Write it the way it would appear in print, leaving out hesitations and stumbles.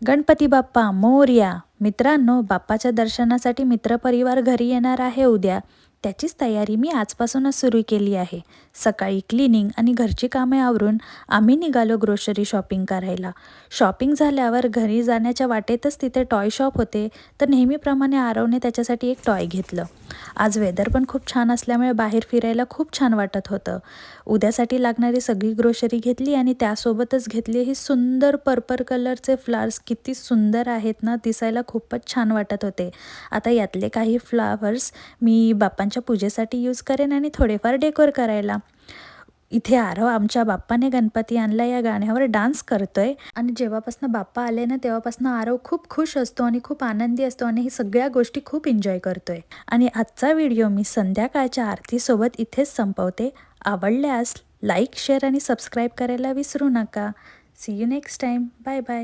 गणपती बाप्पा मोरया. मित्रांनो, बाप्पाच्या दर्शनासाठी मित्रपरिवार घरी येणार आहे उद्या. त्याचीच तयारी मी आजपासूनच सुरू केली आहे. सकाळी क्लिनिंग आणि घरची कामे आवरून आम्ही निघालो ग्रोसरी शॉपिंग करायला. शॉपिंग झाल्यावर घरी जाण्याच्या वाटेतच तिथे टॉय शॉप होते, तर नेहमीप्रमाणे आरवने त्याच्यासाठी एक टॉय घेतलं. आज वेदर पण खूप छान असल्यामुळे बाहेर फिरायला खूप छान वाटत होतं. उद्यासाठी लागणारी सगळी ग्रोसरी घेतली आणि त्यासोबतच घेतली ही सुंदर पर्पल कलरचे फ्लावर्स. किती सुंदर आहेत ना, दिसायला खूपच छान वाटत होते. आता यातले काही फ्लावर्स मी बाप्पांच्या पूजेसाठी यूज करेन आणि थोडेफार डेकोर करायला. इथे आरव आमच्या बाप्पाने गणपती आणला या गाण्यावर डान्स करतोय आणि जेव्हापासून बाप्पा आले ना तेव्हापासून आरव खूप खुश असतो आणि खूप आनंदी असतो आणि ही सगळ्या गोष्टी खूप एन्जॉय करतोय. आणि आजचा व्हिडिओ मी संध्याकाळच्या आरतीसोबत इथेच संपवते. आवडल्यास लाईक, शेअर आणि सबस्क्राईब करायला विसरू नका. See you next time. Bye bye.